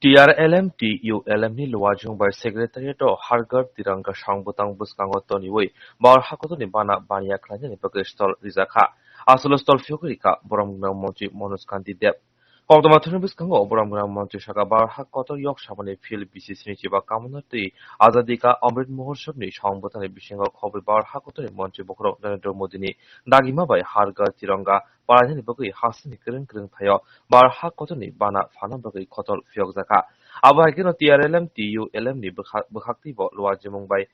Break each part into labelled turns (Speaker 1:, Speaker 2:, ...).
Speaker 1: TRLM TULM ni luwajung by Secretariat o Hargar Tiranga Sangbotang Buskango Toniwei Bar Hakotoni Bana Bania Klanya ni Pakistal Rizaka Asolo Stol Fiokrika Boramgna Monti Monuskanti Dep Kogdamathuni Buskango Boramgna Monti Shaka Bar Hakoto Yok Shamani Phil BCC Nichiba Kamunati Azadika Amrit Mohorsobni Sangbotani Bishinga Khobe Bar Hakotoni Monti Bokro Narendra Modini Dagima by Hargar Tiranga Parani Bagi Hasini Kring Kring Thayo Bar Hakotoni Bana Fana Bagi Kotol Fiokzaka Abahakino TRLM TULM ni Bukhakti Bo Luajimung by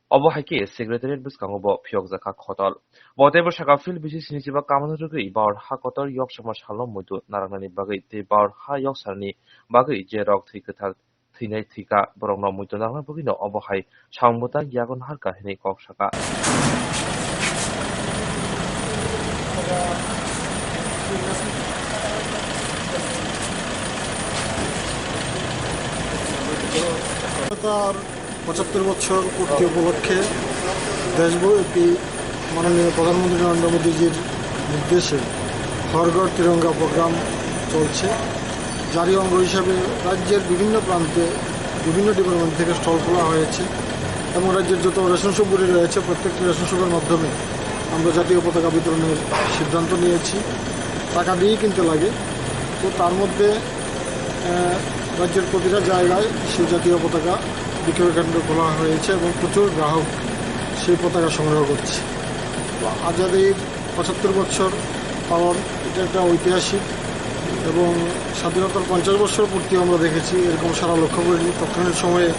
Speaker 1: Obahaki Secretariat Buskango Bo Fiokzaka Kotol Whatever Shakafil BCC Nichiba Kamunati Bar Hakotor Yok Shamash Halom Mudu Narangani Bagi Te Bar Ha Yok Sarni Bagi Jerok Thikatal Thine Thika Boromno Mudu Narang Bugino Obahai Shangmuta Yagon Harka Hini Kok Shaka
Speaker 2: তার ৭৫ বছর পূর্তি উপলক্ষে দেশব্যাপী মাননীয় প্রধানমন্ত্রী নরেন্দ্র মোদীজির নির্দেশে হরঘর Tiranga programme চলছে। যারই অঙ্গ হিসাবে রাজ্যের বিভিন্ন প্রান্তে বিভিন্ন ডিপার্টমেন্ট থেকে স্টল খোলা হয়েছে এবং রাজ্যের যত রেশন শপগুলি রয়েছে প্রত্যেকটি রেশন শপের মাধ্যমে আমরা জাতীয় পতাকা বিতরণের সিদ্ধান্ত নিয়েছি। টাকা দিয়েই কিনতে লাগে, তো তার মধ্যে রাজ্যের প্রতিটা জায়গায় সেই জাতীয় পতাকা বিক্রয় কেন্দ্র খোলা হয়েছে এবং প্রচুর গ্রাহক সেই পতাকা সংগ্রহ করছে। তো আজাদির ৭৫ বছর পালন এটা একটা ঐতিহাসিক এবং স্বাধীনতার ৫০ বছর পূর্তি আমরা দেখেছি, এরকম সারা লক্ষ্য করিনি। তখনের সময়ে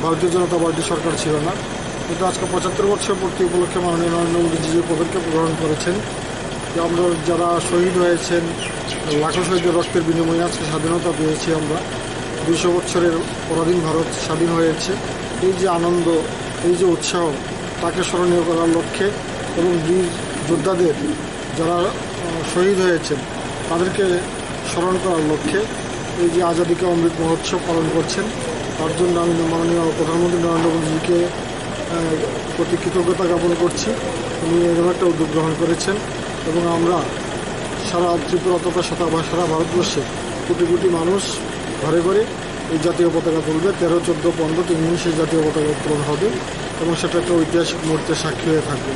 Speaker 2: ভারতীয় জনতা পার্টি সরকার ছিল না, কিন্তু আজকে ৭৫ বছর পূর্তি উপলক্ষে মাননীয় নরেন্দ্র মোদীজি যে পদক্ষেপ গ্রহণ করেছেন যে আমরা যারা শহীদ হয়েছেন, লাখো শহীদের রক্তের বিনিময়ে আজকে স্বাধীনতা পেয়েছি আমরা। ২০০ বছরের পরাধীন ভারত স্বাধীন হয়েছে। এই যে আনন্দ, এই যে উৎসাহ, তাকে স্মরণীয় করার লক্ষ্যে এবং বীর যোদ্ধাদের যারা শহীদ হয়েছেন তাদেরকে স্মরণ করার লক্ষ্যে এই যে আজাদিকে অমৃত মহোৎসব পালন করছেন, তার জন্য আমি মাননীয় প্রধানমন্ত্রী নরেন্দ্র মোদীজিকে প্রতি কৃতজ্ঞতা জ্ঞাপন করছি। উনি এরকম একটা উদ্যোগ গ্রহণ করেছেন এবং আমরা সারা ত্রিপুরা তথা সারা ভারতবর্ষে কোটি কোটি মানুষ ঘরে ঘরে এই জাতীয় পতাকা তুলবে। ১৩, ১৪, ১৫, ৩ দিন সেই জাতীয় পতাকা উত্তোলন হবে এবং সেটা একটা ঐতিহাসিক মুহূর্তের সাক্ষী হয়ে থাকবে।